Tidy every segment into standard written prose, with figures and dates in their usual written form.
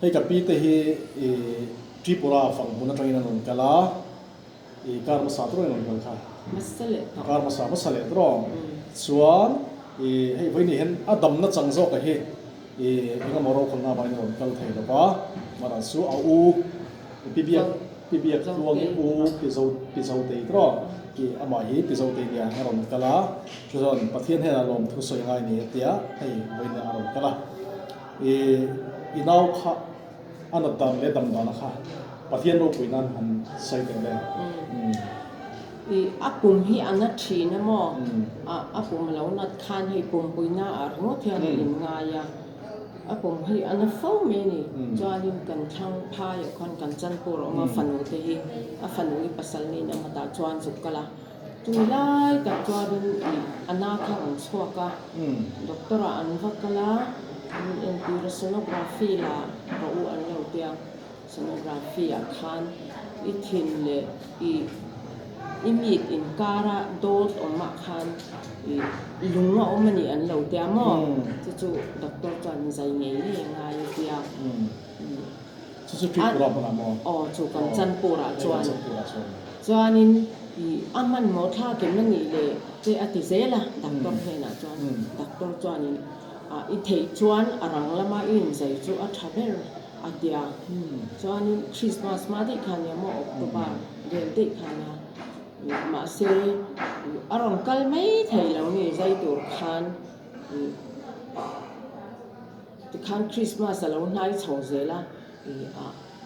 ให้กับปีเตะทริปุระฝั่งมุนตรังอินันกะลาการมาสาตรอยนั่นกันค่ะการมาสามาสเลตรองส่วนให้วันนี้เห็นอดัมนัดจังโซกะเฮเองก็มารอคนหน้าบ้านนั่นกันเทแล้วปะมาดันสู้เอาปีเบียกลวงปีเสาเตยตรองอามาฮีปีเสาเตยเนี่ยให้เรากะลาส่วนประเทศให้เราลงทุนสวยงามนี่เดียให้วันนี้เรากะลาอีน่าค่ะอันนั้นตามเล่ดำดานะคะประเทศเราคุยนั้นมันใส่กันเลยอาปุ่มที่อันนั้นชีนะมั่งอาปุ่มเรานัดคันให้ปุ่มปุยหน้าอารมณ์ที่อันนี้ง่ายอาปุ่มให้อันนั้นฟ้องเมนี่จวนนี้กันทั้งพายคนกันจันปูเรามาฝันว่าที่ฝันว่าภาษานี้นะมาตาจวนสุกละจุไล่กับจวนอันนั้นข้างชัวกะด็อกเตอร์อันวักละเอ็นดูโซโนกราฟีละเราอันเราเดียวโซโนกราฟีอาคารอีทินเลยอีมีดอินการะโดดออกมาคันลุงว่าอมันนี่อันเราเดียมอจู่ๆด็อกเตอร์จวนใจเงี้ยยังไงเดียวจู่ๆที่เราบอกมอจู่กันจันปูระจวนนี้มันหมดท่าเก็บมันนี่เลยเจ้าติเซล่ะด็อกเตอร์เห็นนะจวนด็อกเตอร์จวนนี้อีเทจวนอรังละมาอินใจจู่อัฐเบลอัดเดียจวนนี้คริสต์มาสมาดิคันยามออกตัวบ้านเดือนติคันยามาเซอารมณ์กัลไม่ไทยเราเนี่ยใจตัวคันคริสต์มาสเราหน้าชาวเซล่ะ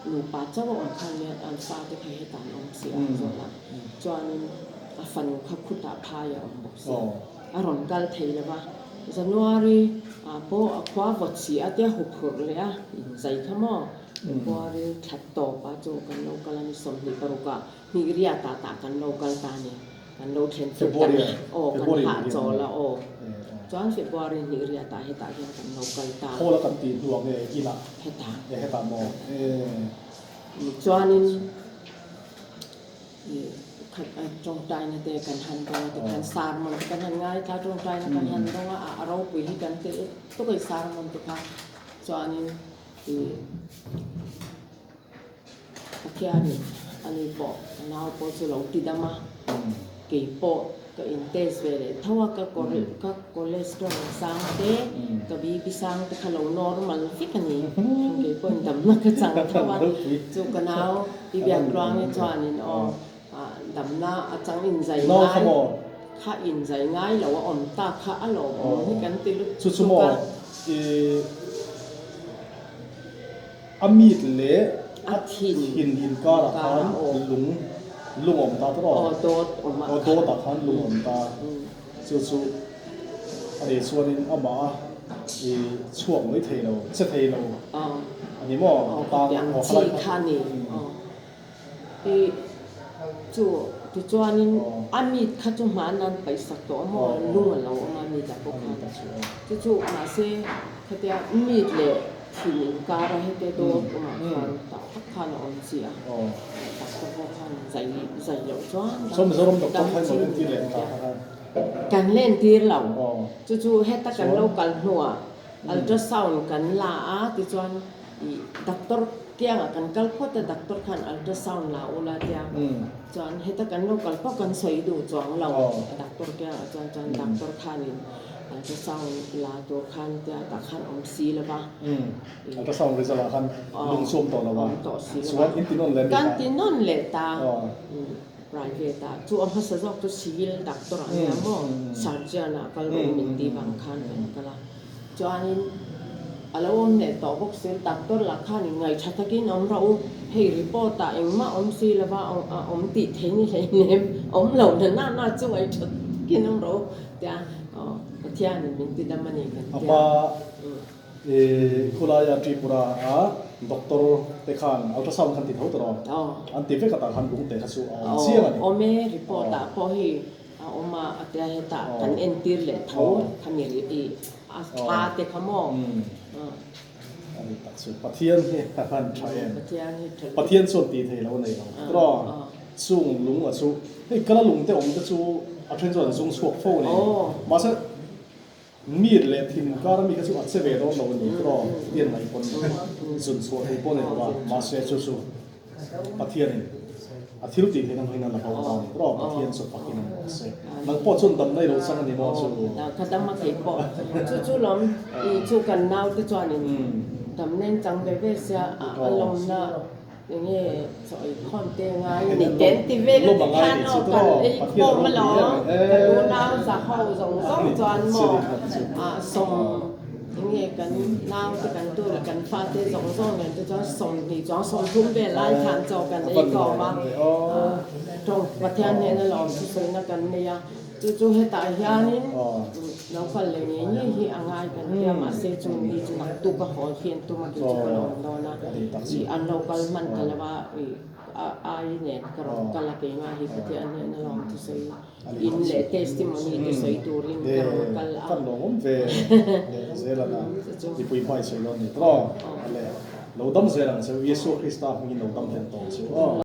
หนูป้าเจ้าองค์คันเนี่ยอันฟาที่เคยให้ตามองค์เสียจวนละจวนฟันขับขุดตาพายองค์บอกเสียอารมณ์กัลไทยเลยว่าจันวารีพอคว้าวัดเสียเดียวหุบหัวเลยใจขโมยพอเรื่องขัดต่อป้าโจกันโลกาลนิสมหิปรุกะนิริยาตากันโลกาลตาเนี่ยกันโลเทนฟิกันกันหาโจละจอนเฟบรุรีนิริยาตาให้ตาเดียวกันโลกาลตาโคละกันตีดวงเนี่ยกี่ละให้ตาโมจอนนี้จงใจนะแต่กันหันตัวแต่กันสารมันกันหันง่ายถ้าจงใจนะกันหันต้องว่าเราปุยให้กันเตะตัวไปสารมันตัวค่ะจอนนี้ที่อันนี้ปอน้าปอสุเราติดมาเกี่ยปอก็อินเทสเวเลยถ้าว่าก็คอเลสเตอรอลสังเตก็บีบีสังแต่เขาเรา normal ฟิกันนี่เกี่ยปอดำนักจังถ้าว่าจูกันเอาบีบีอักรางนี่จวนนี้ดำน้าจังอินใจง่ายข้าอินใจง่ายเราว่าอ่อนตาข้าอร่อยให้กันติลุสุดๆอามีดเละอาทินหินก็ตะคันลุงอมตาตลอดโดดตะคันลุงอมตาสุดๆอันนี้ส่วนนี้อามาช่วงไม่เทเราเสเทเราอันนี้มั่วตาหัวขลังคันนี่จู่จวนนี้อามีดข้าจุมานันไปสักตัวมั่วลุงเราอามีดพวกเขาจู่มาเซ่เขาเดียมีดเลยที่การให้เตโดมาคันตักคันอ่อนเสียตักตัวคันใจเหลวจ้วนสมรมกับคนไทยมันที่เล่นการเล่นที่เราจู่ๆให้ตะกันเรากันหัวอัลตราซาวน์กันลาที่จวนดักเตอร์เตียงกันกัลพอแต่ดักเตอร์คันอัลตราซาวน์ลาอุลาเตียงจวนให้ตะกันเรากัลพอกันสวยดูจวนเราดักเตอร์เตียงจวนดักเตอร์คันอัลตราซาวน์ลาตัวคันเตียตะคันอมซีเลยปะอัลตราซาวน์เรซาลาคันลุงส้มต่อแล้วว่าส่วนอินตินนเลนกันตินนเลตาprivate tu am hasa jok tu civil doctor ania mo surgeon kalau minti bangkan kala chuanin alawom ne to bok sil doctor la khani ngai thatakin om rau hei report ta engma om si lawa om ti theini nem om lo na chu ai thot kin om rau tia thian minti damani kan apa kulaya tripura doctor te khan ultrasound khan ti thau to an ti ve ka ta khan lung te khasu sia ani ome report ta po hi oma atia heta kan entir le thau khamir i a te khamo ani tak su pathian he khan thaen pathian son ti thei lo nei lo sung lung a su hei kala lung te om te chu a then chuan sung suak fo nei ma sa มีดเลยทิมก็มีกระสุนอัดเสวรเราหนีก็เตียนไหนคนส่วนส่วนที่พวกเนี่ยว่ามาเสียชูปะเทียนอาทิตย์ที่ให้น้ำให้นั่นละเขาก็ปะเทียนสุดปะเทียนเสียมันพอส่วนดำได้เราสั่งนี่มั้งชูเขาดำมาเก็บปอจู่ๆล้มจู่กันน้าวที่จวนนี่ดำเน้นจังเบเบเสียอารมณ์น่ะอย่างเงี้ยสอยคอนเตงายนี่เต็นที่เวลที่ทานออกกันไอ้พวกมันหรอแต่ดูน้าวสะเขาส่งจวนหมอส่งอย่างเงี้ยกันน้าวที่กันตัวกันฟาเตส่งกันจะส่งที่จะส่งทุ่มเวลาทานจอกันไอ้ก่อมาตรงประเทศเนี่ยนะเราสุดๆนะกันเนี่ยจู่ๆให้ตายยานี่เราก็เลยนี่ที่อ่างายกันเดี๋ยวมาเสียจุนนี่จุนักตุกหอเขียนตุมาจุกเราโน่นนะที่อันเราก็มันกันแล้วว่าไอ้เนี่ยก็เราก็ละเก่งมาที่ประเทศเนี่ยนะเราที่ใส่อินเลเทสติมอนีที่ใส่ตัวริมก็เราก็ละกันลงเวเซลล์นะที่ปุยไปใส่ลงนี่ตรออะไรเราดำเซรังเซลเยซูคริสต์มีเราดำเห็นตรงเซล